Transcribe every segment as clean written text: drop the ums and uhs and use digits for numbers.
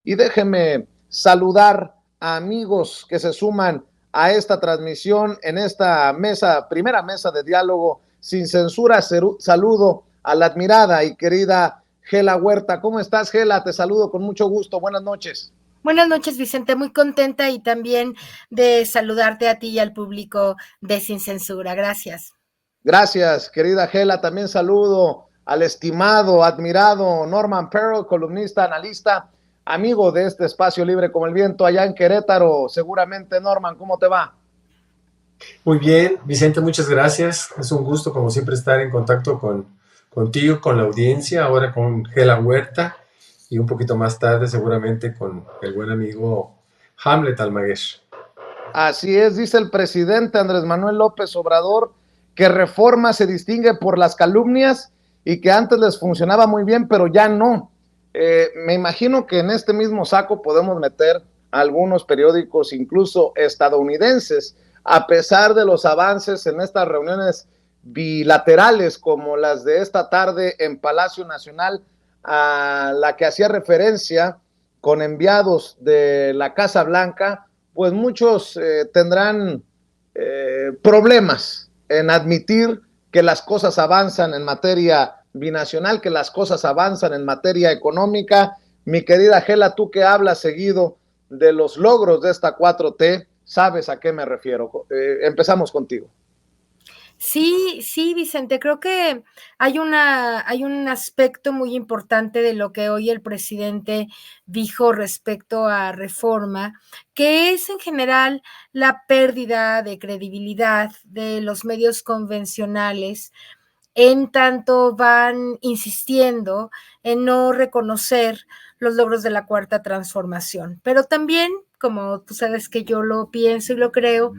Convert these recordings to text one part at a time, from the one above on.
y déjeme saludar a amigos que se suman a esta transmisión en esta mesa, primera mesa de diálogo sin censura. Saludo a la admirada y querida Gela Huerta. ¿Cómo estás, Gela? Te saludo con mucho gusto. Buenas noches. Buenas noches, Vicente. Muy contenta y también de saludarte a ti y al público de Sin Censura. Gracias. Gracias, querida Gela. También saludo al estimado, admirado Norman Pearl, columnista, analista, amigo de este espacio libre como el viento allá en Querétaro. Seguramente, Norman, ¿cómo te va? Muy bien, Vicente, muchas gracias. Es un gusto, como siempre, estar en contacto contigo, con la audiencia, ahora con Gela Huerta y un poquito más tarde seguramente con el buen amigo Hamlet Almaguer. Así es, dice el presidente Andrés Manuel López Obrador, que Reforma se distingue por las calumnias y que antes les funcionaba muy bien, pero ya no. Me imagino que en este mismo saco podemos meter algunos periódicos, incluso estadounidenses, a pesar de los avances en estas reuniones bilaterales como las de esta tarde en Palacio Nacional, a la que hacía referencia con enviados de la Casa Blanca, pues muchos tendrán problemas en admitir que las cosas avanzan en materia binacional, que las cosas avanzan en materia económica. Mi querida Gela, tú que hablas seguido de los logros de esta 4T, sabes a qué me refiero. Empezamos contigo. Sí, Vicente, creo que hay un aspecto muy importante de lo que hoy el presidente dijo respecto a Reforma, que es en general la pérdida de credibilidad de los medios convencionales, en tanto van insistiendo en no reconocer los logros de la cuarta transformación. Pero también, como tú sabes que yo lo pienso y lo creo,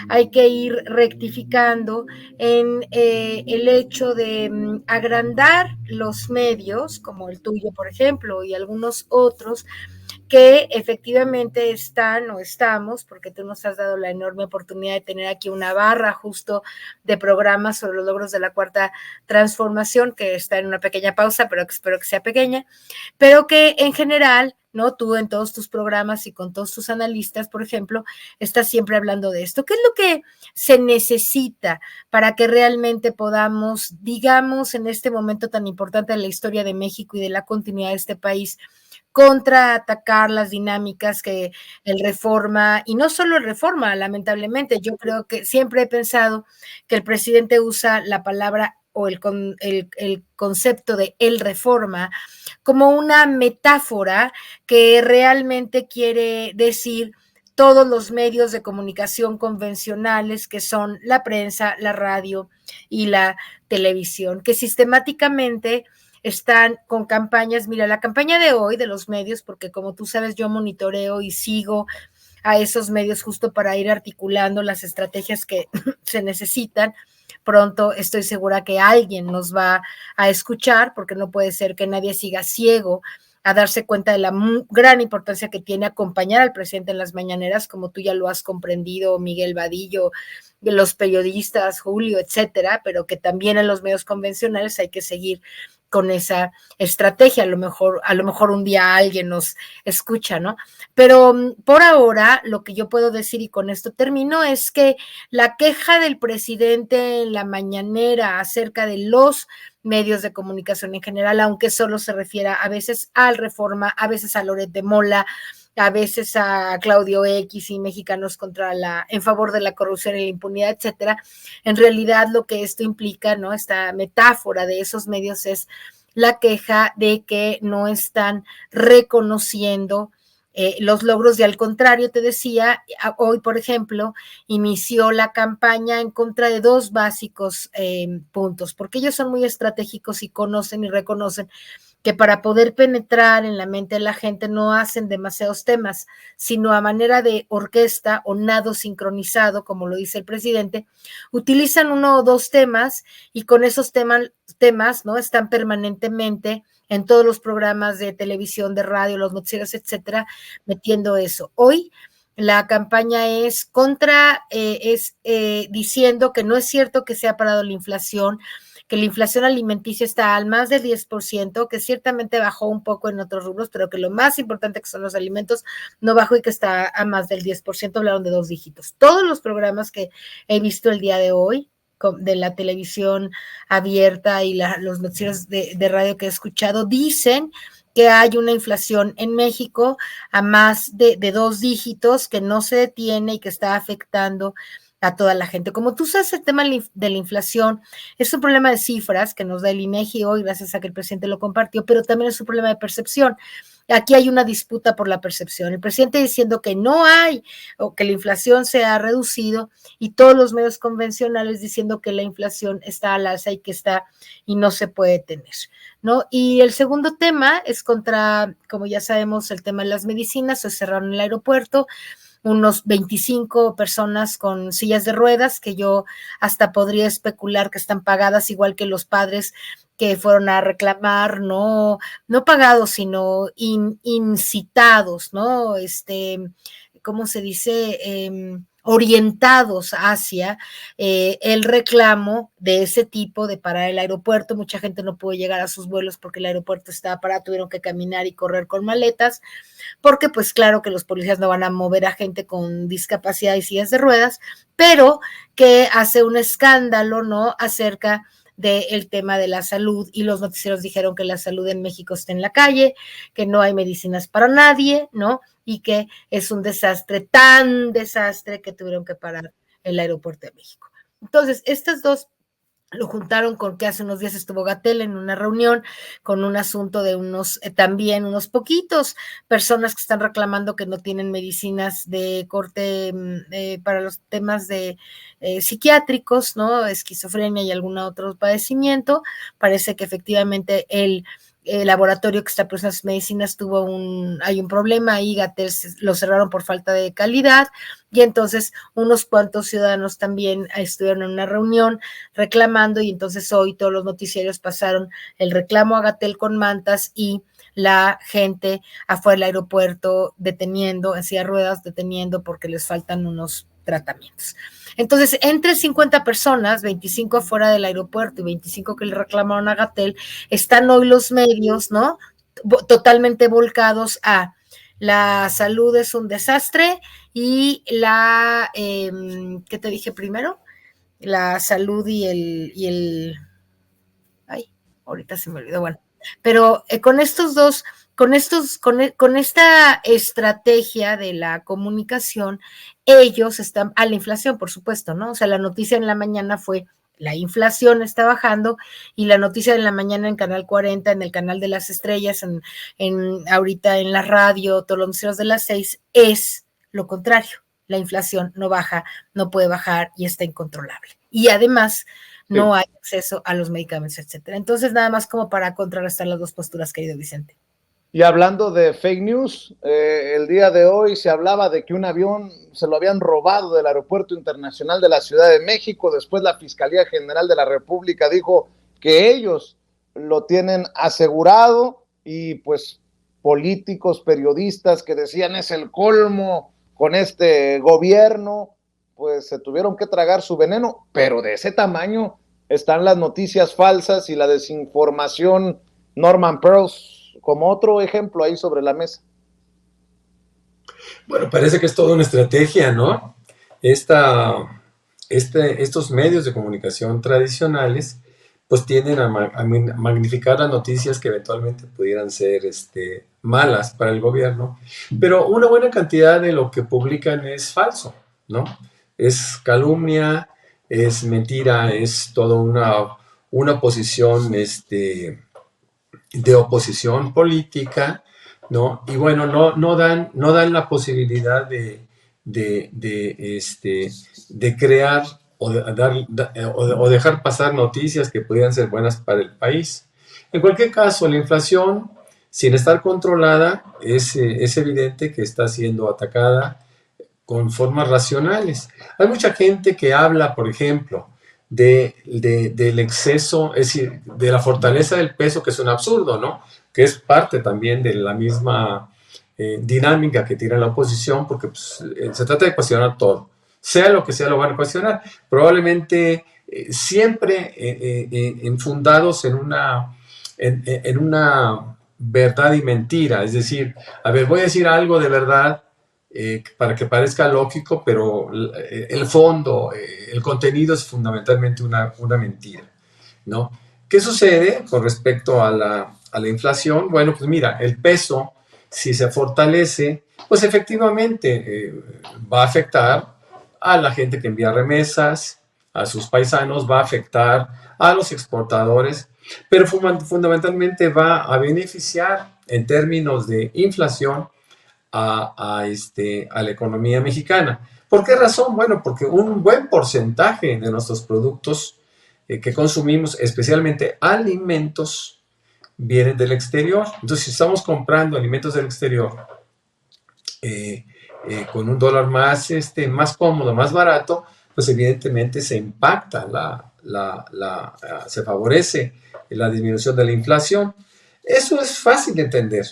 hay que ir rectificando en el hecho de agrandar los medios, como el tuyo, por ejemplo, y algunos otros, que efectivamente están o estamos, porque tú nos has dado la enorme oportunidad de tener aquí una barra justo de programas sobre los logros de la cuarta transformación, que está en una pequeña pausa, pero que espero que sea pequeña, pero que en general, ¿no? Tú en todos tus programas y con todos tus analistas, por ejemplo, estás siempre hablando de esto. ¿Qué es lo que se necesita para que realmente podamos, digamos, en este momento tan importante de la historia de México y de la continuidad de este país, contraatacar las dinámicas que el Reforma, y no solo el Reforma, lamentablemente, yo creo que siempre he pensado que el presidente usa la palabra o el concepto de el Reforma como una metáfora que realmente quiere decir todos los medios de comunicación convencionales que son la prensa, la radio y la televisión, que sistemáticamente están con campañas. Mira, la campaña de hoy de los medios, porque como tú sabes, yo monitoreo y sigo a esos medios justo para ir articulando las estrategias que se necesitan. Pronto estoy segura que alguien nos va a escuchar, porque no puede ser que nadie siga ciego a darse cuenta de la gran importancia que tiene acompañar al presidente en las mañaneras, como tú ya lo has comprendido, Miguel Vadillo, de los periodistas, Julio, etcétera, pero que también en los medios convencionales hay que seguir con esa estrategia. A lo mejor un día alguien nos escucha, ¿no? Pero por ahora, lo que yo puedo decir, y con esto termino, es que la queja del presidente en la mañanera acerca de los medios de comunicación en general, aunque solo se refiera a veces al Reforma, a veces a Loret de Mola, a veces a Claudio X y Mexicanos en favor de la corrupción y la impunidad, etcétera. En realidad lo que esto implica, ¿no? Esta metáfora de esos medios es la queja de que no están reconociendo los logros, y al contrario, te decía, hoy, por ejemplo, inició la campaña en contra de dos básicos puntos, porque ellos son muy estratégicos y conocen y reconocen que para poder penetrar en la mente de la gente no hacen demasiados temas, sino a manera de orquesta o nado sincronizado, como lo dice el presidente, utilizan uno o dos temas y con esos temas, ¿no? Están permanentemente en todos los programas de televisión, de radio, los noticieros, etcétera, metiendo eso. Hoy la campaña es contra, diciendo que no es cierto que se ha parado la inflación, que la inflación alimenticia está al más del 10%, que ciertamente bajó un poco en otros rubros, pero que lo más importante que son los alimentos no bajó y que está a más del 10%, hablaron de 2 dígitos. Todos los programas que he visto el día de hoy, de la televisión abierta y los noticieros de radio que he escuchado, dicen que hay una inflación en México a más de 2 dígitos, que no se detiene y que está afectando a toda la gente. Como tú sabes, el tema de la inflación es un problema de cifras que nos da el INEGI hoy, gracias a que el presidente lo compartió, pero también es un problema de percepción. Aquí hay una disputa por la percepción. El presidente diciendo que no hay, o que la inflación se ha reducido, y todos los medios convencionales diciendo que la inflación está al alza y que está y no se puede tener, ¿no? Y el segundo tema es contra, como ya sabemos, el tema de las medicinas. Se cerraron el aeropuerto, unos 25 personas con sillas de ruedas, que yo hasta podría especular que están pagadas igual que los padres que fueron a reclamar, no pagados, sino incitados, ¿no? ¿Cómo se dice? Orientados hacia el reclamo de ese tipo de parar el aeropuerto. Mucha gente no pudo llegar a sus vuelos porque el aeropuerto estaba parado, tuvieron que caminar y correr con maletas, porque pues claro que los policías no van a mover a gente con discapacidad y sillas de ruedas, pero que hace un escándalo, ¿no?, acerca del tema de la salud, y los noticieros dijeron que la salud en México está en la calle, que no hay medicinas para nadie, ¿no?, y que es un desastre, tan desastre que tuvieron que parar el aeropuerto de México. Entonces, estas dos lo juntaron con que hace unos días estuvo Gatell en una reunión con un asunto de también unos poquitos personas que están reclamando que no tienen medicinas de corte para los temas de psiquiátricos, ¿no?, esquizofrenia y algún otro padecimiento. Parece que efectivamente el laboratorio que está produciendo esas medicinas hay un problema ahí. Gatell lo cerraron por falta de calidad, y entonces unos cuantos ciudadanos también estuvieron en una reunión reclamando, y entonces hoy todos los noticiarios pasaron el reclamo a Gatell con mantas y la gente afuera del aeropuerto deteniendo, en silla de ruedas, deteniendo porque les faltan unos tratamientos. Entonces, entre 50 personas, 25 afuera del aeropuerto y 25 que le reclamaron a Gatell, están hoy los medios, ¿no?, totalmente volcados a la salud es un desastre, y ¿qué te dije primero? La salud y el ay, ahorita se me olvidó, bueno, pero con estos dos, con esta estrategia de la comunicación, ellos están a la inflación, por supuesto, ¿no? O sea, la noticia en la mañana fue la inflación está bajando, y la noticia de la mañana en Canal 40, en el Canal de las Estrellas, ahorita en la radio, todos los noticieros de las 6, es lo contrario. La inflación no baja, no puede bajar y está incontrolable. Y además no hay acceso a los medicamentos, etcétera. Entonces, nada más como para contrarrestar las dos posturas, querido Vicente. Y hablando de fake news, el día de hoy se hablaba de que un avión se lo habían robado del Aeropuerto Internacional de la Ciudad de México. Después la Fiscalía General de la República dijo que ellos lo tienen asegurado, y pues políticos, periodistas que decían es el colmo con este gobierno, pues se tuvieron que tragar su veneno. Pero de ese tamaño están las noticias falsas y la desinformación. Norman Pearls como otro ejemplo ahí sobre la mesa. Bueno, parece que es toda una estrategia, ¿no? Estos medios de comunicación tradicionales pues tienden a magnificar las noticias que eventualmente pudieran ser malas para el gobierno, pero una buena cantidad de lo que publican es falso, ¿no? Es calumnia, es mentira, es toda una posición de oposición política, ¿no? Y bueno, no dan la posibilidad de crear o dejar pasar noticias que pudieran ser buenas para el país. En cualquier caso, la inflación, sin estar controlada, es evidente que está siendo atacada con formas racionales. Hay mucha gente que habla, por ejemplo, del exceso, es decir, de la fortaleza del peso, que es un absurdo, ¿no? Que es parte también de la misma dinámica que tiene la oposición, porque pues, se trata de cuestionar todo. Sea lo que sea, lo van a cuestionar. Probablemente siempre enfundados en una verdad y mentira. Es decir, a ver, voy a decir algo de verdad para que parezca lógico, pero el fondo, el contenido es fundamentalmente una mentira, ¿no? ¿Qué sucede con respecto a la inflación? Bueno, pues mira, el peso, si se fortalece, pues efectivamente va a afectar a la gente que envía remesas, a sus paisanos, va a afectar a los exportadores, pero fundamentalmente va a beneficiar en términos de inflación a la economía mexicana. ¿Por qué razón? Bueno, porque un buen porcentaje de nuestros productos que consumimos, especialmente alimentos, vienen del exterior. Entonces, si estamos comprando alimentos del exterior con un dólar más cómodo, más barato, pues evidentemente se impacta, se favorece la disminución de la inflación. Eso es fácil de entender,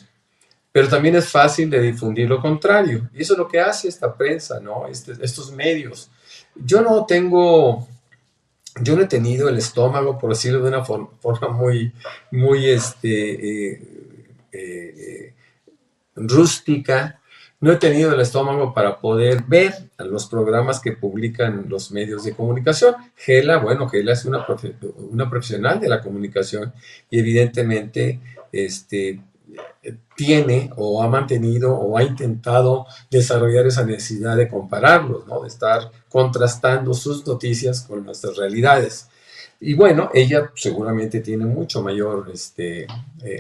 pero también es fácil de difundir lo contrario. Y eso es lo que hace esta prensa, ¿no? Estos medios. Yo no he tenido el estómago, por decirlo de una forma muy rústica. No he tenido el estómago para poder ver los programas que publican los medios de comunicación. Gela es una profesional de la comunicación y evidentemente tiene o ha mantenido o ha intentado desarrollar esa necesidad de compararlos, ¿no? De estar contrastando sus noticias con nuestras realidades. Y bueno, ella seguramente tiene mucho mayor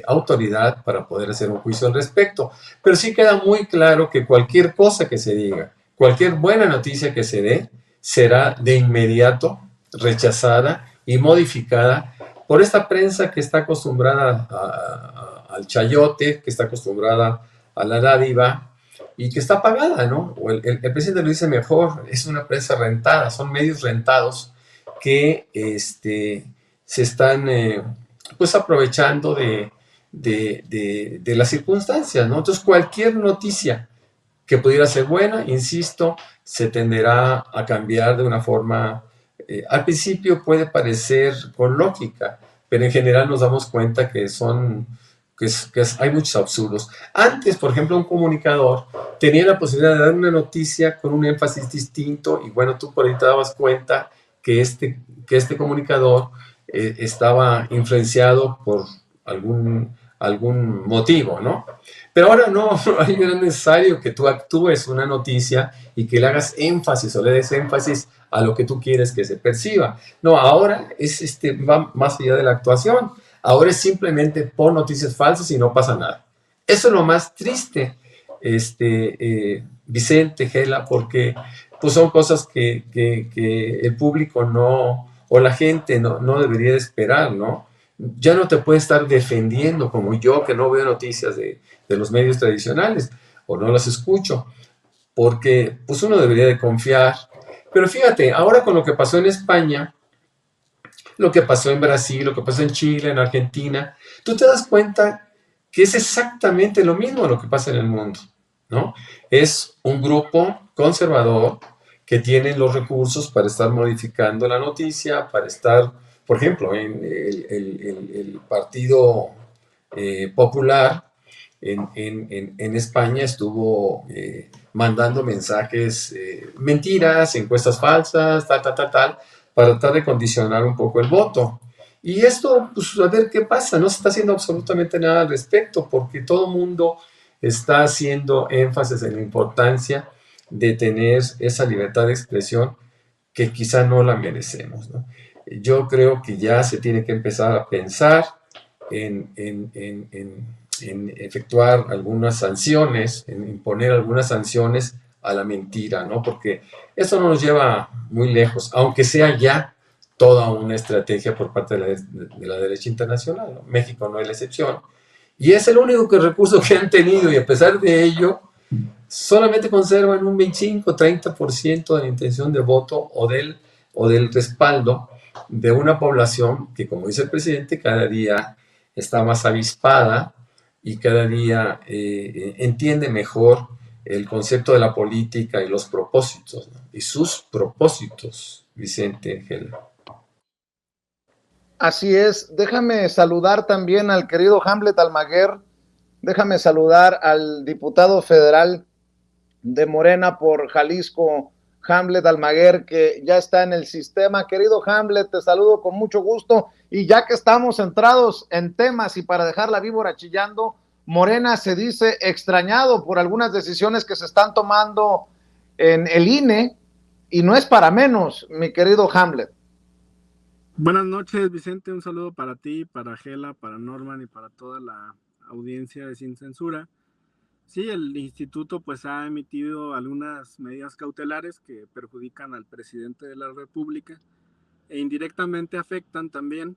autoridad para poder hacer un juicio al respecto. Pero sí queda muy claro que cualquier cosa que se diga, cualquier buena noticia que se dé, será de inmediato rechazada y modificada por esta prensa que está acostumbrada al chayote, que está acostumbrada a la dádiva y que está pagada, ¿no? O el presidente lo dice mejor, es una prensa rentada, son medios rentados que se están pues aprovechando de las circunstancias, ¿no? Entonces cualquier noticia que pudiera ser buena, insisto, se tenderá a cambiar de una forma, al principio puede parecer con lógica, pero en general nos damos cuenta que hay muchos absurdos. Antes, por ejemplo, un comunicador tenía la posibilidad de dar una noticia con un énfasis distinto y bueno, tú por ahí te dabas cuenta que este comunicador estaba influenciado por algún motivo, ¿no? Pero ahora no es necesario que tú actúes una noticia y que le hagas énfasis o le des énfasis a lo que tú quieres que se perciba. No, ahora va más allá de la actuación. Ahora es simplemente pon noticias falsas y no pasa nada. Eso es lo más triste, Vicente, Gela, porque pues son cosas que el público o la gente no debería de esperar, ¿no? Ya no te puedes estar defendiendo como yo, que no veo noticias de los medios tradicionales o no las escucho, porque pues uno debería de confiar. Pero fíjate, ahora con lo que pasó en España, lo que pasó en Brasil, lo que pasó en Chile, en Argentina, tú te das cuenta que es exactamente lo mismo lo que pasa en el mundo, ¿no? Es un grupo conservador que tiene los recursos para estar modificando la noticia, para estar, por ejemplo, en el Partido Popular en España estuvo mandando mensajes, mentiras, encuestas falsas, tal, para tratar de condicionar un poco el voto. Y esto, pues a ver qué pasa, no se está haciendo absolutamente nada al respecto, porque todo el mundo está haciendo énfasis en la importancia de tener esa libertad de expresión que quizá no la merecemos, ¿no? Yo creo que ya se tiene que empezar a pensar en efectuar algunas sanciones, en imponer algunas sanciones a la mentira, ¿no? Porque eso no nos lleva muy lejos, aunque sea ya toda una estrategia por parte de la derecha internacional, ¿no? México no es la excepción. Y es el único recurso que han tenido y a pesar de ello, solamente conservan un 25-30% de la intención de voto o del respaldo de una población que, como dice el presidente, cada día está más avispada y cada día entiende mejor el concepto de la política y los propósitos, ¿no? Y sus propósitos, Vicente Gel. Así es, déjame saludar también al querido Hamlet Almaguer, déjame saludar al diputado federal de Morena por Jalisco, Hamlet Almaguer, que ya está en el sistema. Querido Hamlet, te saludo con mucho gusto, y ya que estamos centrados en temas y para dejar la víbora chillando, Morena se dice extrañado por algunas decisiones que se están tomando en el INE, y no es para menos, mi querido Hamlet. Buenas noches, Vicente. Un saludo para ti, para Gela, para Norman y para toda la audiencia de Sin Censura. Sí, el instituto pues ha emitido algunas medidas cautelares que perjudican al presidente de la República e indirectamente afectan también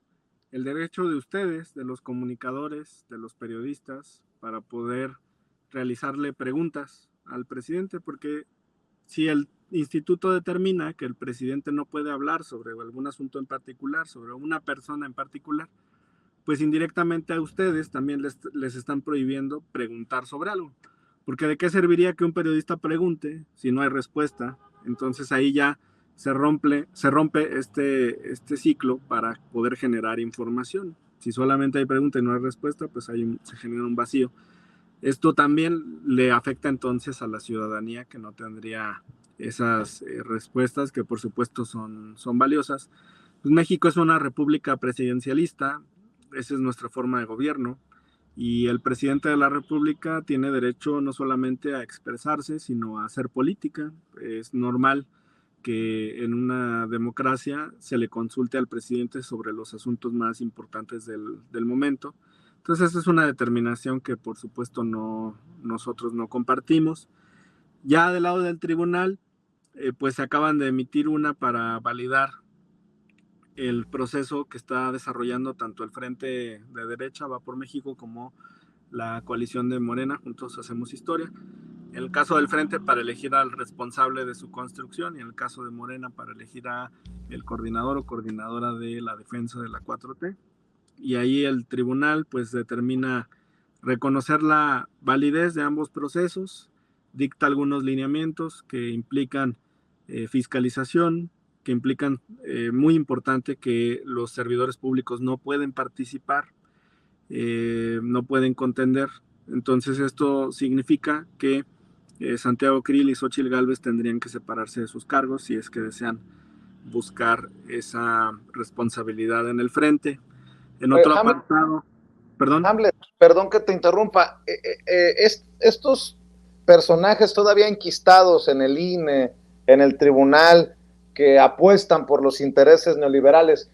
el derecho de ustedes, de los comunicadores, de los periodistas, para poder realizarle preguntas al presidente, porque si el instituto determina que el presidente no puede hablar sobre algún asunto en particular, sobre una persona en particular, pues indirectamente a ustedes también les están prohibiendo preguntar sobre algo. Porque ¿de qué serviría que un periodista pregunte si no hay respuesta? Entonces ahí ya se rompe este ciclo para poder generar información. Si solamente hay pregunta y no hay respuesta, pues ahí se genera un vacío. Esto también le afecta entonces a la ciudadanía, que no tendría esas respuestas que por supuesto son valiosas. Pues México es una república presidencialista, esa es nuestra forma de gobierno, y el presidente de la república tiene derecho no solamente a expresarse, sino a hacer política. Es normal que en una democracia se le consulte al presidente sobre los asuntos más importantes del momento. Entonces esa es una determinación que por supuesto nosotros no compartimos. Ya del lado del tribunal, pues se acaban de emitir una para validar el proceso que está desarrollando tanto el Frente de Derecha, Va por México, como la coalición de Morena, Juntos Hacemos Historia. En el caso del Frente, para elegir al responsable de su construcción, y en el caso de Morena, para elegir a el coordinador o coordinadora de la defensa de la 4T. Y ahí el tribunal pues determina reconocer la validez de ambos procesos, dicta algunos lineamientos que implican fiscalización, que implican, muy importante, que los servidores públicos no pueden participar, no pueden contender. Entonces esto significa que Santiago Krill y Xóchitl Gálvez tendrían que separarse de sus cargos si es que desean buscar esa responsabilidad en el frente. En otro apartado, perdón. Hamlet, perdón que te interrumpa. Estos personajes todavía enquistados en el INE, en el tribunal, que apuestan por los intereses neoliberales,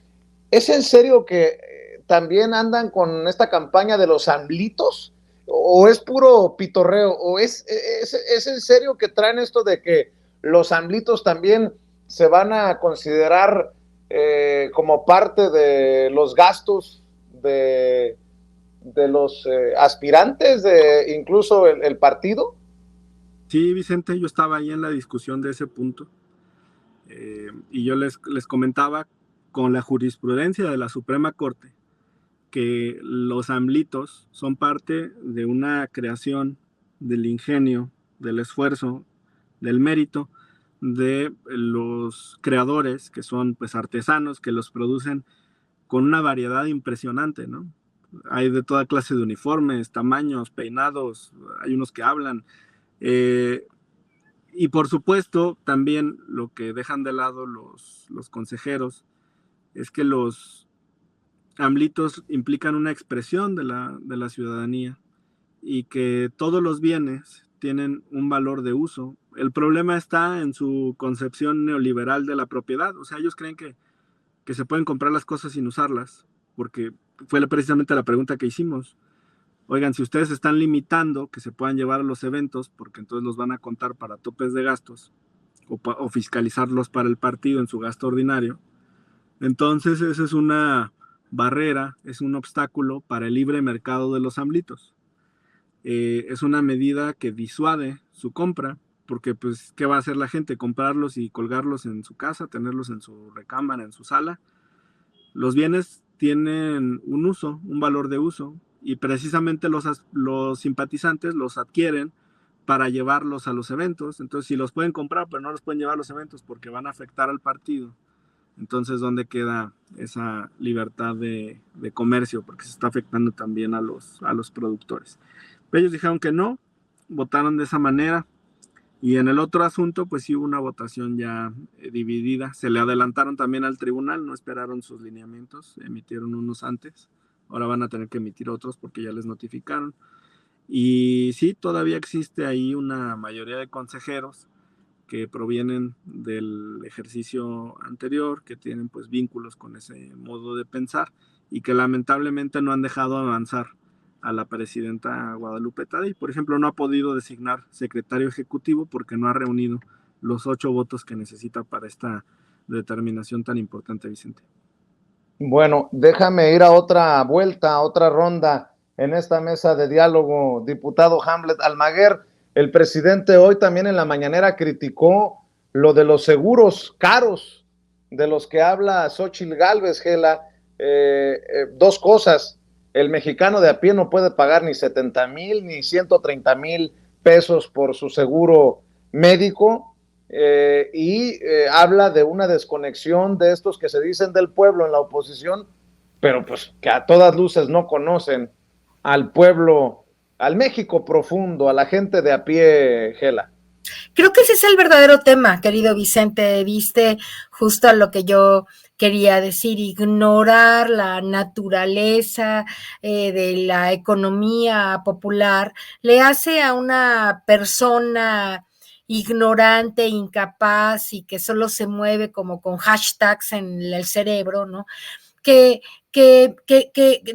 ¿es en serio que también andan con esta campaña de los AMLitos? ¿O es puro pitorreo? ¿O es en serio que traen esto de que los AMLitos también se van a considerar como parte de los gastos de los aspirantes, de incluso el partido? Sí, Vicente, yo estaba ahí en la discusión de ese punto, y yo les comentaba, con la jurisprudencia de la Suprema Corte, que los AMLitos son parte de una creación del ingenio, del esfuerzo, del mérito de los creadores, que son pues artesanos, que los producen con una variedad impresionante, ¿no? Hay de toda clase de uniformes, tamaños, peinados, hay unos que hablan. Y por supuesto, también lo que dejan de lado los consejeros es que los AMLitos implican una expresión de la ciudadanía, y que todos los bienes tienen un valor de uso. El problema está en su concepción neoliberal de la propiedad. O sea, ellos creen que se pueden comprar las cosas sin usarlas, porque fue precisamente la pregunta que hicimos. Oigan, si ustedes están limitando que se puedan llevar a los eventos, porque entonces los van a contar para topes de gastos o fiscalizarlos para el partido en su gasto ordinario, entonces esa es una barrera, es un obstáculo para el libre mercado de los AMLitos. Es una medida que disuade su compra, porque pues, ¿qué va a hacer la gente? Comprarlos y colgarlos en su casa, tenerlos en su recámara, en su sala. Los bienes tienen un uso, un valor de uso, y precisamente los simpatizantes los adquieren para llevarlos a los eventos. Entonces, si los pueden comprar, pero no los pueden llevar a los eventos porque van a afectar al partido, entonces, ¿dónde queda esa libertad de comercio? Porque se está afectando también a los productores. Ellos dijeron que no, votaron de esa manera. Y en el otro asunto, pues sí hubo una votación ya dividida. Se le adelantaron también al tribunal, no esperaron sus lineamientos, emitieron unos antes. Ahora van a tener que emitir otros porque ya les notificaron. Y sí, todavía existe ahí una mayoría de consejeros que provienen del ejercicio anterior, que tienen pues vínculos con ese modo de pensar y que lamentablemente no han dejado avanzar a la presidenta Guadalupe Tadei. Por ejemplo, no ha podido designar secretario ejecutivo porque no ha reunido los 8 votos que necesita para esta determinación tan importante, Vicente. Bueno, déjame ir a otra vuelta, a otra ronda en esta mesa de diálogo, diputado Hamlet Almaguer. El presidente hoy también en la mañanera criticó lo de los seguros caros de los que habla Xóchitl Gálvez, Gela. Dos cosas: el mexicano de a pie no puede pagar ni 70,000 ni 130,000 pesos por su seguro médico, y habla de una desconexión de estos que se dicen del pueblo en la oposición, pero pues que a todas luces no conocen al pueblo, al México profundo, a la gente de a pie, Gela. Creo que ese es el verdadero tema, querido Vicente. Viste justo a lo que yo quería decir: ignorar la naturaleza de la economía popular le hace a una persona ignorante, incapaz y que solo se mueve como con hashtags en el cerebro, ¿no? Que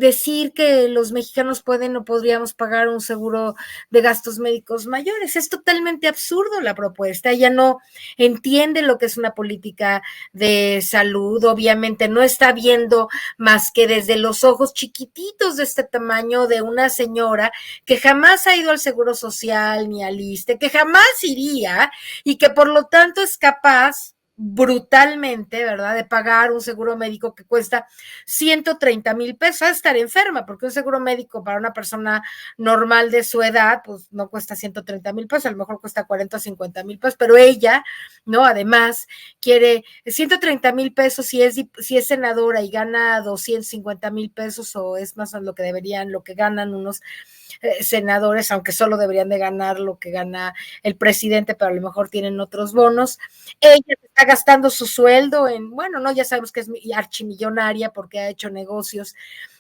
decir que los mexicanos pueden o podríamos pagar un seguro de gastos médicos mayores. Es totalmente absurdo la propuesta. Ella no entiende lo que es una política de salud. Obviamente no está viendo más que desde los ojos chiquititos de este tamaño de una señora que jamás ha ido al Seguro Social ni al ISSSTE, que jamás iría y que por lo tanto es capaz brutalmente, ¿verdad?, de pagar un seguro médico que cuesta 130,000 pesos, a estar enferma, porque un seguro médico para una persona normal de su edad, pues no cuesta 130,000 pesos, a lo mejor cuesta 40 o 50,000 pesos, pero ella, ¿no?, además quiere 130,000 pesos si es senadora y gana 250,000 pesos, o es más o lo que deberían, lo que ganan unos senadores, aunque solo deberían de ganar lo que gana el presidente, pero a lo mejor tienen otros bonos. Ella está gastando su sueldo en, bueno, no, ya sabemos que es archimillonaria porque ha hecho negocios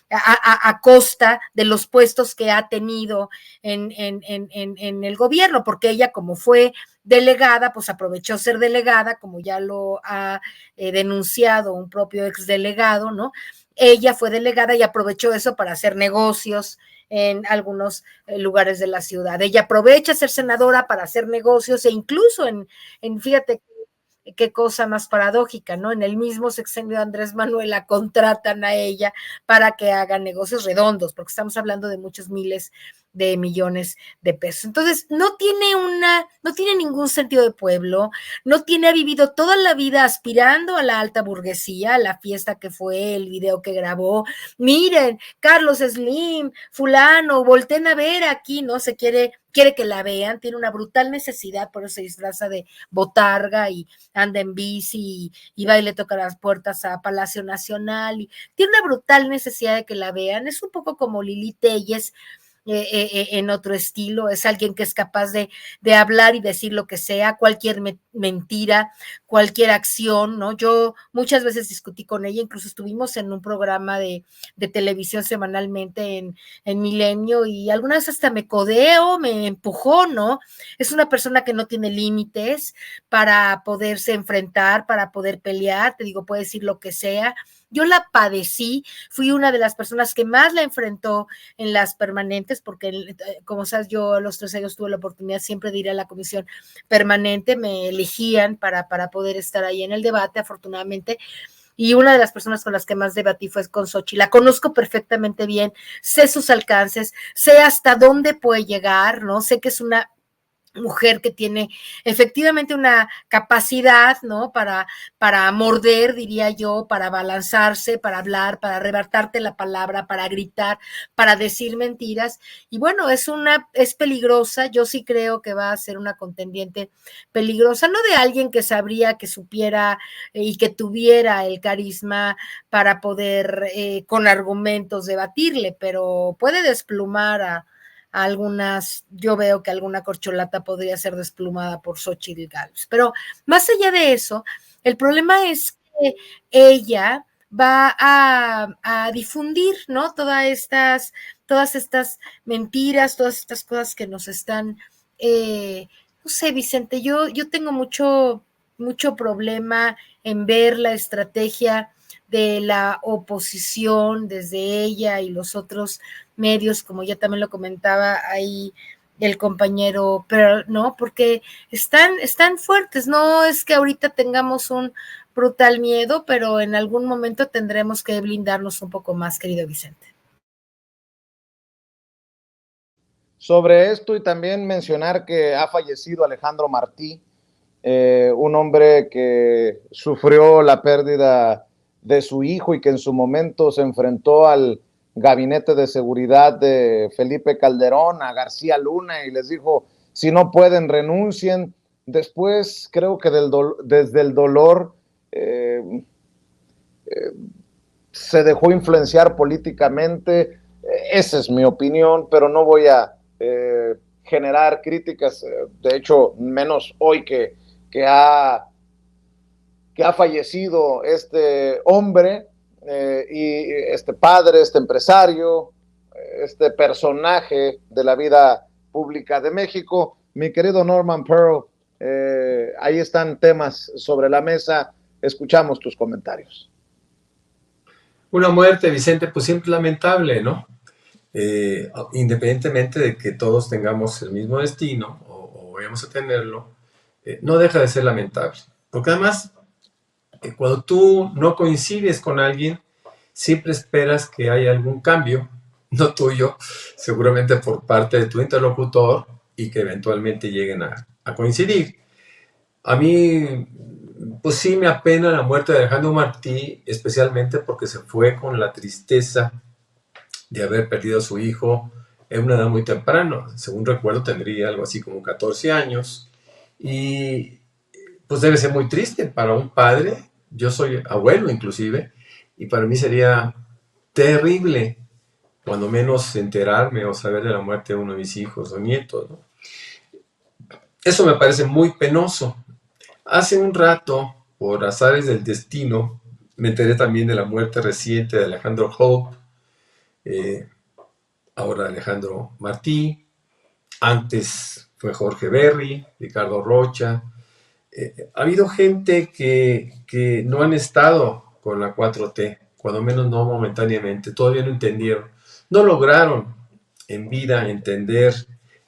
a costa de los puestos que ha tenido en el gobierno, porque ella, como fue delegada, pues aprovechó ser delegada, como ya lo ha denunciado un propio exdelegado, ¿no? Ella fue delegada y aprovechó eso para hacer negocios en algunos lugares de la ciudad. Ella aprovecha ser senadora para hacer negocios, e incluso fíjate qué cosa más paradójica, ¿no? En el mismo sexenio de Andrés Manuel la contratan a ella para que haga negocios redondos, porque estamos hablando de muchos miles de millones de pesos. Entonces, no tiene ningún sentido de pueblo, ha vivido toda la vida aspirando a la alta burguesía, a la fiesta que fue, el video que grabó. Miren, Carlos Slim, fulano, volteen a ver aquí, ¿no? Quiere que la vean, tiene una brutal necesidad, por eso se disfraza de botarga y anda en bici y va y le toca las puertas a Palacio Nacional, y tiene una brutal necesidad de que la vean. Es un poco como Lili Telles, en otro estilo. Es alguien que es capaz de hablar y decir lo que sea, cualquier mentira, cualquier acción, ¿no? Yo muchas veces discutí con ella, incluso estuvimos en un programa de televisión semanalmente en Milenio, y alguna vez hasta me codeó, me empujó, ¿no? Es una persona que no tiene límites para poderse enfrentar, para poder pelear, te digo, puede decir lo que sea. Yo la padecí, fui una de las personas que más la enfrentó en las permanentes, porque como sabes, yo a los 3 años tuve la oportunidad siempre de ir a la comisión permanente, me elegían para poder estar ahí en el debate, afortunadamente, y una de las personas con las que más debatí fue con Xóchitl. La conozco perfectamente bien, sé sus alcances, sé hasta dónde puede llegar, ¿no? Sé que es una mujer que tiene efectivamente una capacidad, ¿no? Para morder, diría yo, para balanzarse, para hablar, para arrebatarte la palabra, para gritar, para decir mentiras. Y bueno, es peligrosa. Yo sí creo que va a ser una contendiente peligrosa, no de alguien que sabría, que supiera y que tuviera el carisma para poder con argumentos debatirle, pero puede desplumar a algunas, yo veo que alguna corcholata podría ser desplumada por Xochitl Gálvez. Pero más allá de eso, el problema es que ella va a difundir, ¿no? Todas estas mentiras, todas estas cosas que nos están, no sé, Vicente, yo tengo mucho problema en ver la estrategia de la oposición desde ella y los otros medios, como ya también lo comentaba ahí el compañero, pero no, porque están fuertes, no es que ahorita tengamos un brutal miedo, pero en algún momento tendremos que blindarnos un poco más, querido Vicente. Sobre esto y también mencionar que ha fallecido Alejandro Martí, un hombre que sufrió la pérdida de su hijo y que en su momento se enfrentó al gabinete de seguridad de Felipe Calderón, a García Luna, y les dijo, si no pueden, renuncien. Después creo que desde el dolor se dejó influenciar políticamente. Esa es mi opinión, pero no voy a generar críticas, de hecho, menos hoy que ha fallecido este hombre y este padre, este empresario, este personaje de la vida pública de México. Mi querido Norman Pearl, ahí están temas sobre la mesa, escuchamos tus comentarios. Una muerte, Vicente, pues siempre lamentable, ¿no? Independientemente de que todos tengamos el mismo destino o vayamos a tenerlo, no deja de ser lamentable. Porque además, cuando tú no coincides con alguien, siempre esperas que haya algún cambio, no tuyo, seguramente por parte de tu interlocutor, y que eventualmente lleguen a coincidir. A mí, pues sí me apena la muerte de Alejandro Martí, especialmente porque se fue con la tristeza de haber perdido a su hijo en una edad muy temprana. Según recuerdo, tendría algo así como 14 años. Y pues debe ser muy triste para un padre. Yo soy abuelo inclusive, y para mí sería terrible, cuando menos enterarme o saber de la muerte de uno de mis hijos o nietos, ¿no? Eso me parece muy penoso. Hace un rato, por azares del destino, me enteré también de la muerte reciente de Alejandro Hope, ahora Alejandro Martí, antes fue Jorge Berry, Ricardo Rocha. Ha habido gente que no han estado con la 4T, cuando menos no momentáneamente, todavía no entendieron, no lograron en vida entender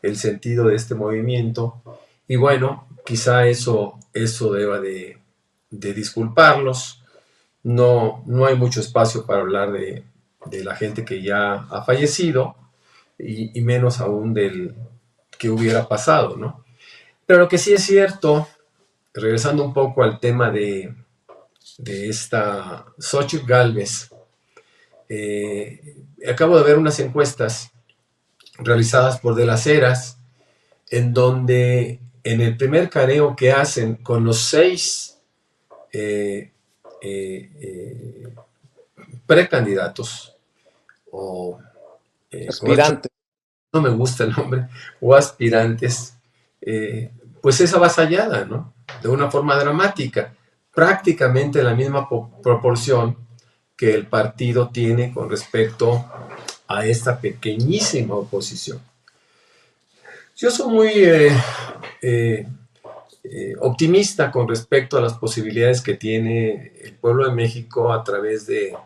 el sentido de este movimiento, y bueno, quizá eso deba de disculparlos. No hay mucho espacio para hablar de la gente que ya ha fallecido, y menos aún del que hubiera pasado, ¿no? Pero lo que sí es cierto, regresando un poco al tema de esta Xochitl Gálvez, acabo de ver unas encuestas realizadas por De las Heras, en donde en el primer careo que hacen con los 6 precandidatos o aspirantes, no me gusta el nombre, o aspirantes, pues es avasallada, ¿no? De una forma dramática, prácticamente la misma proporción que el partido tiene con respecto a esta pequeñísima oposición. Yo soy muy optimista con respecto a las posibilidades que tiene el pueblo de México a través de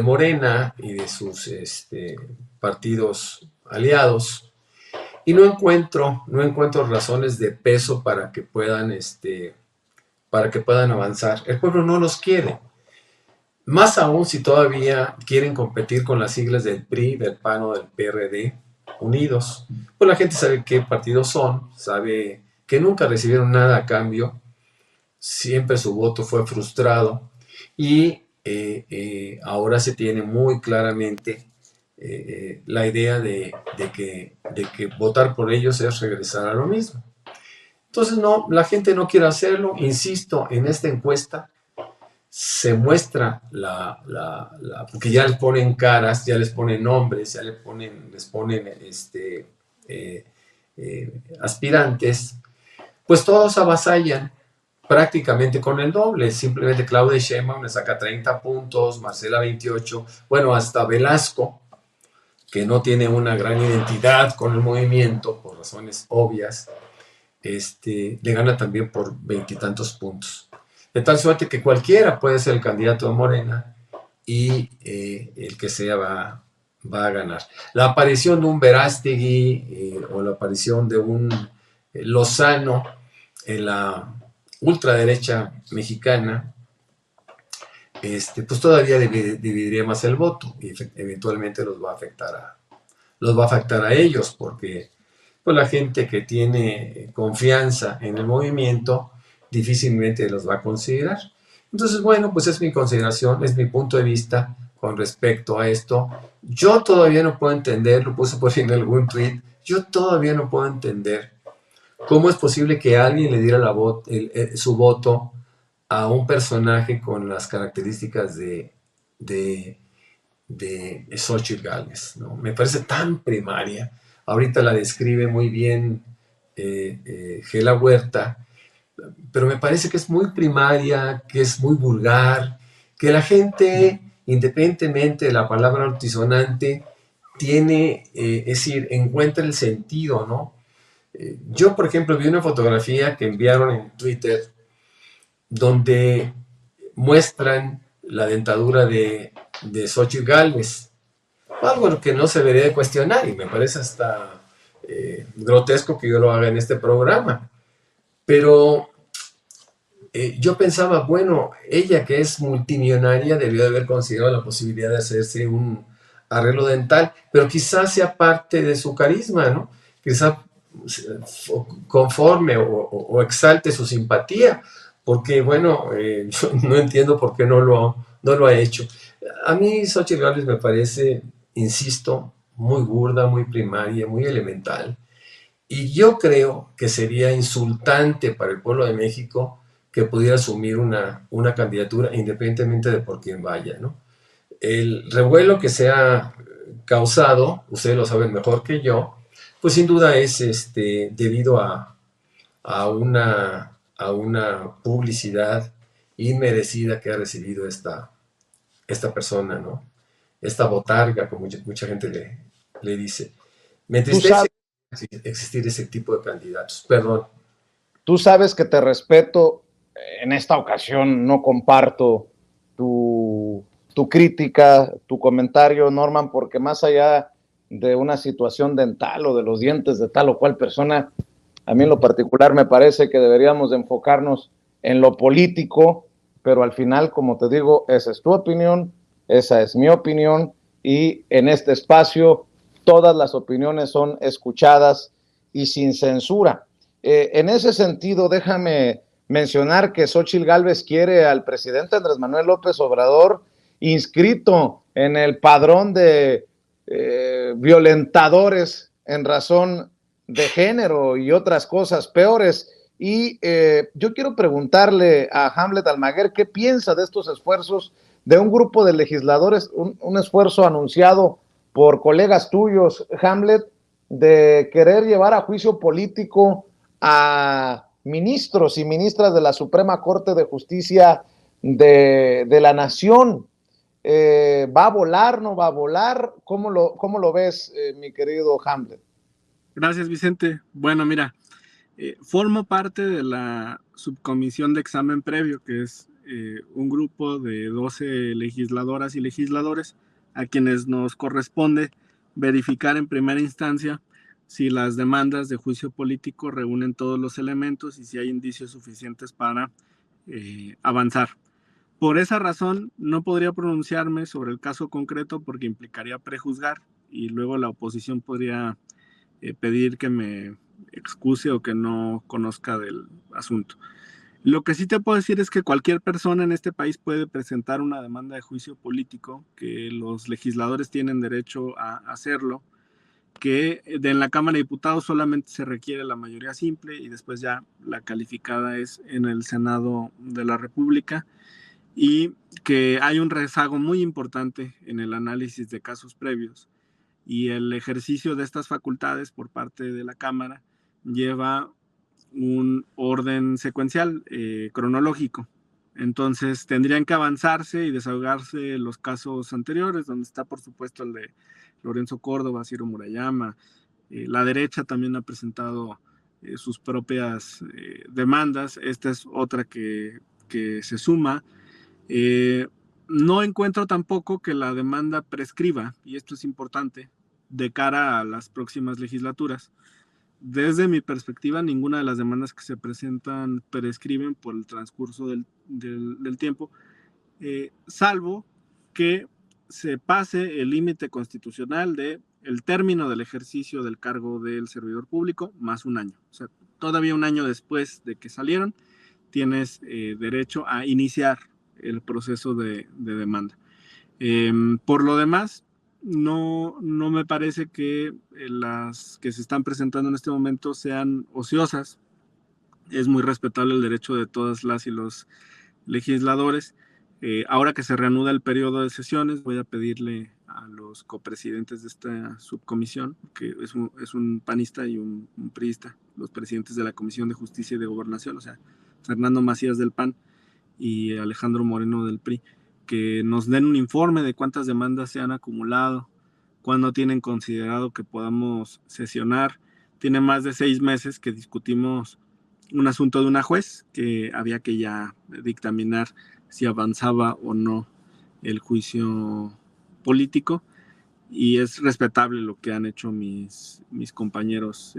Morena y de sus partidos aliados, y no encuentro razones de peso para que puedan avanzar. El pueblo no los quiere, más aún si todavía quieren competir con las siglas del PRI, del PAN o del PRD, Unidos. Pues la gente sabe qué partidos son, sabe que nunca recibieron nada a cambio, siempre su voto fue frustrado y ahora se tiene muy claramente la idea de que votar por ellos es regresar a lo mismo. Entonces no, la gente no quiere hacerlo. Insisto, en esta encuesta se muestra porque ya les ponen caras, ya les ponen nombres, ya les ponen aspirantes, pues todos avasallan prácticamente con el doble. Simplemente Claudia Sheinbaum le saca 30 puntos, Marcela 28, bueno, hasta Velasco, que no tiene una gran identidad con el movimiento, por razones obvias, le gana también por 20 y tantos puntos. De tal suerte que cualquiera puede ser el candidato de Morena y el que sea va a ganar. La aparición de un Verástegui o la aparición de un Lozano en la ultraderecha mexicana, pues todavía dividiría más el voto y eventualmente los va a afectar a ellos, porque pues la gente que tiene confianza en el movimiento difícilmente los va a considerar. Entonces, bueno, pues es mi consideración, es mi punto de vista con respecto a esto. Yo todavía no puedo entender, lo puse por ahí en algún tweet, yo todavía no puedo entender cómo es posible que alguien le diera su voto a un personaje con las características de Xóchitl Gálvez, ¿no? Me parece tan primaria. Ahorita la describe muy bien Gela Huerta, pero me parece que es muy primaria, que es muy vulgar, que la gente, independientemente de la palabra altisonante, tiene, es decir, encuentra el sentido, ¿no? Yo, por ejemplo, vi una fotografía que enviaron en Twitter donde muestran la dentadura de Xóchitl Gálvez, algo que no se debería de cuestionar y me parece hasta grotesco que yo lo haga en este programa. Pero yo pensaba, bueno, ella que es multimillonaria debió de haber considerado la posibilidad de hacerse un arreglo dental, pero quizás sea parte de su carisma, ¿no? Quizás conforme o exalte su simpatía, porque bueno, yo no entiendo por qué no lo ha hecho. A mí Xóchitl Gálvez me parece, insisto, muy burda, muy primaria, muy elemental, y yo creo que sería insultante para el pueblo de México que pudiera asumir una candidatura independientemente de por quién vaya, ¿no? El revuelo que se ha causado, ustedes lo saben mejor que yo, pues sin duda es debido a una publicidad inmerecida que ha recibido esta persona, ¿no? Esta botarga, como mucha gente le dice. Me entristece existir ese tipo de candidatos. Perdón. Tú sabes que te respeto. En esta ocasión no comparto tu crítica, tu comentario, Norman, porque más allá de una situación dental o de los dientes de tal o cual persona, a mí en lo particular me parece que deberíamos de enfocarnos en lo político, pero al final, como te digo, esa es tu opinión, esa es mi opinión, y en este espacio todas las opiniones son escuchadas y sin censura. En ese sentido, déjame mencionar que Xóchitl Gálvez quiere al presidente Andrés Manuel López Obrador inscrito en el padrón de violentadores en razón de género y otras cosas peores. Y yo quiero preguntarle a Hamlet Almaguer qué piensa de estos esfuerzos de un grupo de legisladores, un esfuerzo anunciado por colegas tuyos, Hamlet, de querer llevar a juicio político a ministros y ministras de la Suprema Corte de Justicia de la Nación. ¿Va a volar, no va a volar? ¿Cómo lo ves, mi querido Hamlet? Gracias, Vicente. Bueno, mira, formo parte de la subcomisión de examen previo, que es un grupo de 12 legisladoras y legisladores a quienes nos corresponde verificar en primera instancia si las demandas de juicio político reúnen todos los elementos y si hay indicios suficientes para avanzar. Por esa razón, no podría pronunciarme sobre el caso concreto porque implicaría prejuzgar y luego la oposición podría pedir que me excuse o que no conozca del asunto. Lo que sí te puedo decir es que cualquier persona en este país puede presentar una demanda de juicio político, que los legisladores tienen derecho a hacerlo, que en la Cámara de Diputados solamente se requiere la mayoría simple y después ya la calificada es en el Senado de la República, y que hay un rezago muy importante en el análisis de casos previos, y el ejercicio de estas facultades por parte de la Cámara lleva un orden secuencial cronológico. Entonces tendrían que avanzarse y desahogarse los casos anteriores, donde está por supuesto el de Lorenzo Córdoba, Ciro Murayama. La derecha también ha presentado sus propias demandas. Esta es otra que se suma. No encuentro tampoco que la demanda prescriba, y esto es importante, de cara a las próximas legislaturas. Desde mi perspectiva, ninguna de las demandas que se presentan prescriben por el transcurso del tiempo, salvo que se pase el límite constitucional de el término del ejercicio del cargo del servidor público más un año. O sea, todavía un año después de que salieron, tienes derecho a iniciar el proceso de demanda. Por lo demás, no me parece que las que se están presentando en este momento sean ociosas. Es muy respetable el derecho de todas las y los legisladores. Ahora que se reanuda el periodo de sesiones, voy a pedirle a los copresidentes de esta subcomisión, que es un panista y un priista, los presidentes de la Comisión de Justicia y de Gobernación, o sea, Fernando Macías del PAN y Alejandro Moreno del PRI, que nos den un informe de cuántas demandas se han acumulado, cuándo tienen considerado que podamos sesionar. Tiene más de 6 meses que discutimos un asunto de una juez que había que ya dictaminar si avanzaba o no el juicio político, y es respetable lo que han hecho mis compañeros,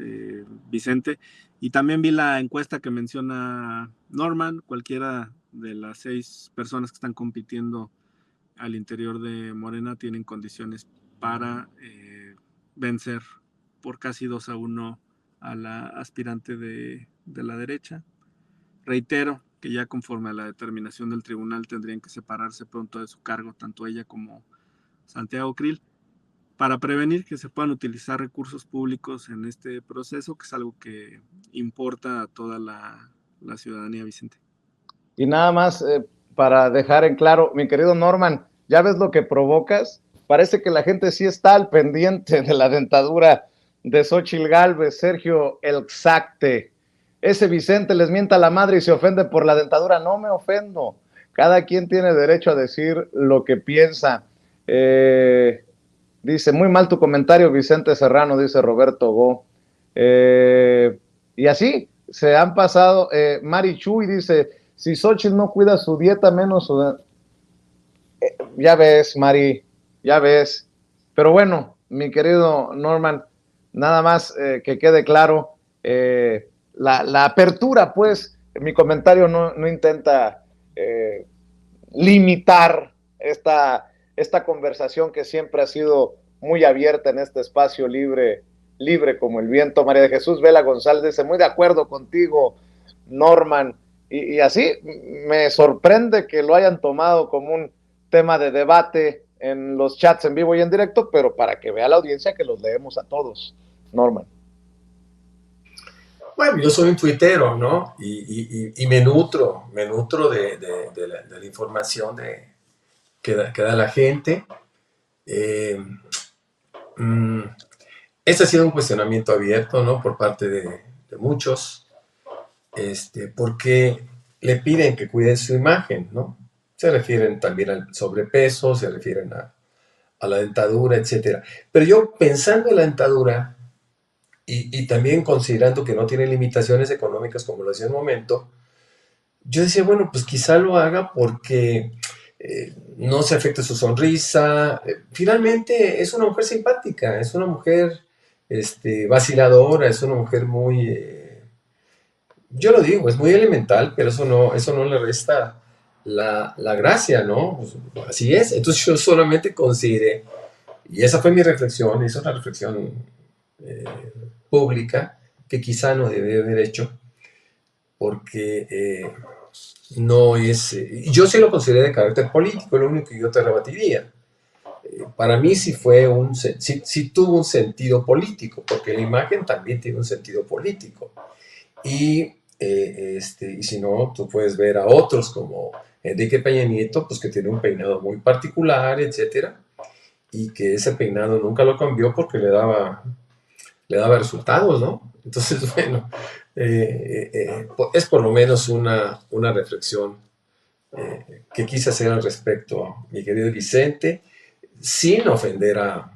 Vicente. Y también vi la encuesta que menciona Norman. Cualquiera de las 6 personas que están compitiendo al interior de Morena tienen condiciones para vencer por casi 2-1 a la aspirante de la derecha. Reitero que ya conforme a la determinación del tribunal tendrían que separarse pronto de su cargo tanto ella como Santiago Krill, para prevenir que se puedan utilizar recursos públicos en este proceso, que es algo que importa a toda la ciudadanía, Vicente. Y nada más para dejar en claro, mi querido Norman, ¿ya ves lo que provocas? Parece que la gente sí está al pendiente de la dentadura de Xóchitl Gálvez, Sergio Elxacte. Ese Vicente les mienta a la madre y se ofende por la dentadura. No me ofendo. Cada quien tiene derecho a decir lo que piensa. Dice, muy mal tu comentario, Vicente Serrano, dice Roberto Go. Y así se han pasado. Mari Chuy dice, si Xóchitl no cuida su dieta, menos su... ya ves, Mari, ya ves. Pero bueno, mi querido Norman, nada más que quede claro, la apertura, pues, mi comentario no intenta limitar esta conversación que siempre ha sido muy abierta en este espacio libre como el viento. María de Jesús Vela González dice, muy de acuerdo contigo, Norman, y así me sorprende que lo hayan tomado como un tema de debate en los chats en vivo y en directo, pero para que vea la audiencia que los leemos a todos, Norman. Bueno, yo soy un tuitero, ¿no? Y me nutro de la información que da la gente. Este ha sido un cuestionamiento abierto, ¿no? Por parte de muchos, porque le piden que cuiden su imagen, ¿no? Se refieren también al sobrepeso, se refieren a la dentadura, etc. Pero yo, pensando en la dentadura y también considerando que no tiene limitaciones económicas, como lo decía en un momento, yo decía, bueno, pues quizá lo haga porque no se afecte su sonrisa. Finalmente es una mujer simpática, es una mujer vaciladora, es una mujer muy, yo lo digo, es muy elemental, pero eso no le resta la gracia, ¿no? Pues, así es. Entonces yo solamente consideré, Y esa fue mi reflexión, es una reflexión pública que quizá no debe haber hecho, porque no es... yo sí lo consideré de carácter político, lo único que yo te rebatiría. Para mí sí sí tuvo un sentido político, porque la imagen también tiene un sentido político. Y si no, tú puedes ver a otros como Enrique Peña Nieto, pues que tiene un peinado muy particular, etcétera, y que ese peinado nunca lo cambió porque le daba resultados, ¿no? Entonces, bueno, es por lo menos una reflexión que quise hacer al respecto, mi querido Vicente, sin ofender a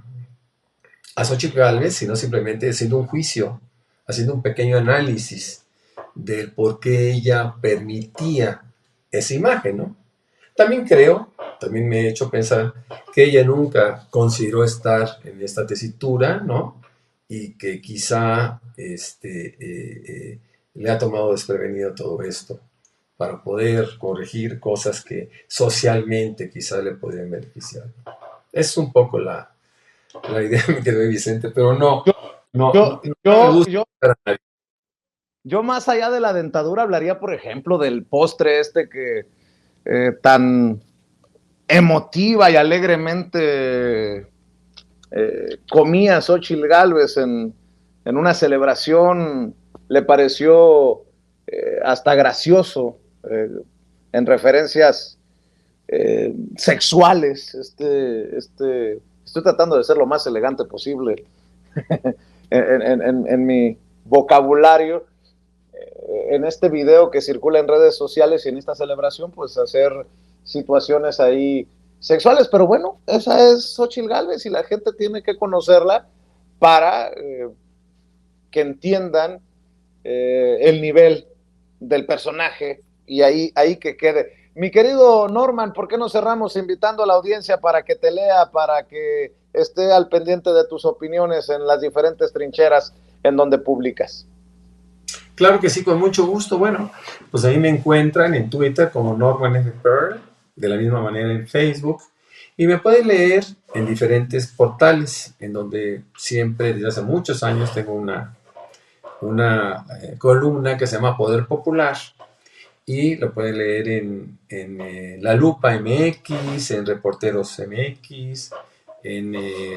Xochitl Gálvez, sino simplemente haciendo un juicio, haciendo un pequeño análisis del por qué ella permitía esa imagen, ¿no? También me he hecho pensar que ella nunca consideró estar en esta tesitura, ¿no? Y que quizá le ha tomado desprevenido todo esto para poder corregir cosas que socialmente quizá le podrían beneficiar. Es un poco la idea, mi querido Vicente, pero no me gusta para nadie. Yo más allá de la dentadura hablaría, por ejemplo, del postre que tan emotiva y alegremente comía Xochitl Gálvez en una celebración. Le pareció hasta gracioso en referencias sexuales. Estoy tratando de ser lo más elegante posible en mi vocabulario. En este video que circula en redes sociales y en esta celebración, pues hacer situaciones ahí sexuales, pero bueno, esa es Xochitl Gálvez y la gente tiene que conocerla para que entiendan el nivel del personaje y ahí que quede. Mi querido Norman, ¿por qué no cerramos invitando a la audiencia para que te lea, para que esté al pendiente de tus opiniones en las diferentes trincheras en donde publicas? Claro que sí, con mucho gusto. Bueno, pues ahí me encuentran en Twitter como Norman F. Pearl, de la misma manera en Facebook, y me pueden leer en diferentes portales, en donde siempre, desde hace muchos años, tengo una columna que se llama Poder Popular, y lo pueden leer en La Lupa MX, en Reporteros MX, en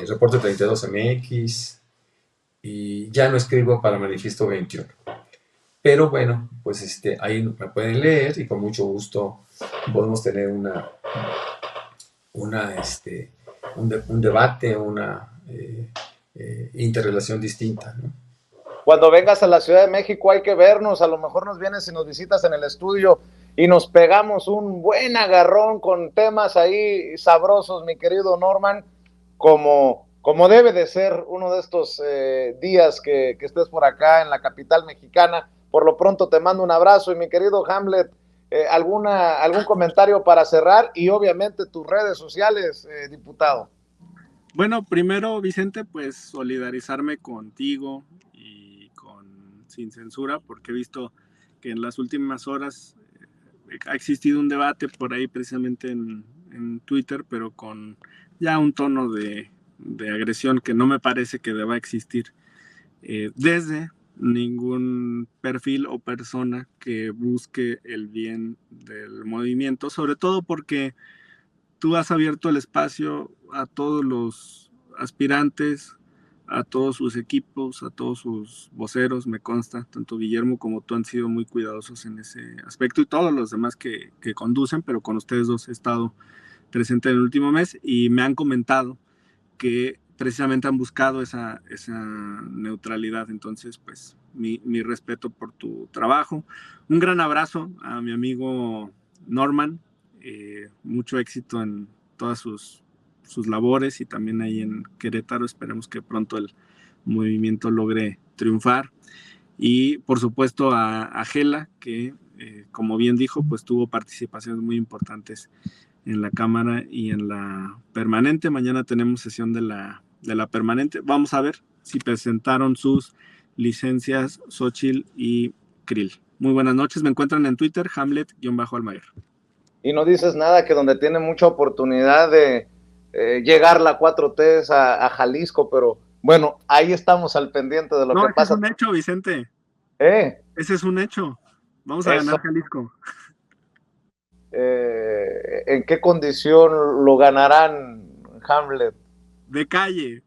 Reporte 32 MX, y ya no escribo para Manifiesto 21. Pero bueno, pues ahí me pueden leer y con mucho gusto podemos tener un debate, una interrelación distinta, ¿no? Cuando vengas a la Ciudad de México hay que vernos, a lo mejor nos vienes y nos visitas en el estudio y nos pegamos un buen agarrón con temas ahí sabrosos, mi querido Norman, como debe de ser uno de estos días que estés por acá en la capital mexicana. Por lo pronto te mando un abrazo y mi querido Hamlet, algún comentario para cerrar y obviamente tus redes sociales, diputado. Bueno, primero, Vicente, pues solidarizarme contigo y con Sin Censura, porque he visto que en las últimas horas ha existido un debate por ahí precisamente en Twitter, pero con ya un tono de agresión que no me parece que deba existir desde ningún perfil o persona que busque el bien del movimiento, sobre todo porque tú has abierto el espacio a todos los aspirantes, a todos sus equipos, a todos sus voceros, me consta, tanto Guillermo como tú han sido muy cuidadosos en ese aspecto y todos los demás que conducen, pero con ustedes dos he estado presente en el último mes y me han comentado que precisamente han buscado esa neutralidad. Entonces, pues, mi respeto por tu trabajo. Un gran abrazo a mi amigo Norman. Mucho éxito en todas sus labores y también ahí en Querétaro. Esperemos que pronto el movimiento logre triunfar. Y, por supuesto, a Gela, que, como bien dijo, pues tuvo participaciones muy importantes en la Cámara y en la permanente. Mañana tenemos sesión de la permanente. Vamos a ver si presentaron sus licencias Xochitl y Krill. Muy buenas noches. Me encuentran en Twitter, Hamlet-Almaguer. Y no dices nada, que donde tiene mucha oportunidad de llegar la 4T a Jalisco, pero bueno, ahí estamos al pendiente de lo que pasa. Es un hecho, Vicente. Ese es un hecho. Vamos a ganar Jalisco. ¿En qué condición lo ganarán, Hamlet? De calle.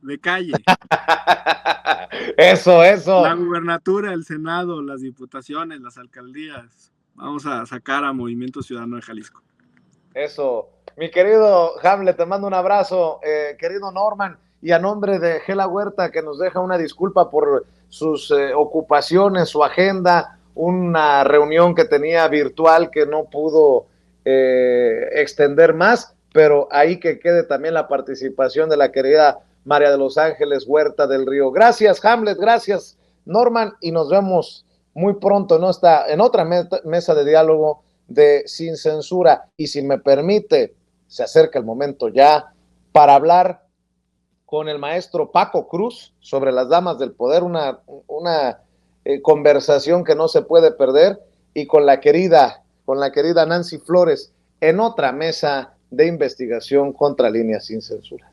Eso. La gubernatura, el Senado, las diputaciones, las alcaldías. Vamos a sacar a Movimiento Ciudadano de Jalisco. Eso. Mi querido Hamlet, te mando un abrazo. Querido Norman, y a nombre de Gela Huerta, que nos deja una disculpa por sus ocupaciones, su agenda, una reunión que tenía virtual que no pudo extender más, pero ahí que quede también la participación de la querida María de los Ángeles Huerta del Río. Gracias, Hamlet, gracias, Norman, y nos vemos muy pronto en otra mesa de diálogo de Sin Censura. Y si me permite, se acerca el momento ya para hablar con el maestro Paco Cruz sobre las damas del poder, una conversación que no se puede perder, y con la querida Nancy Flores en otra mesa de investigación contra Líneas Sin Censura.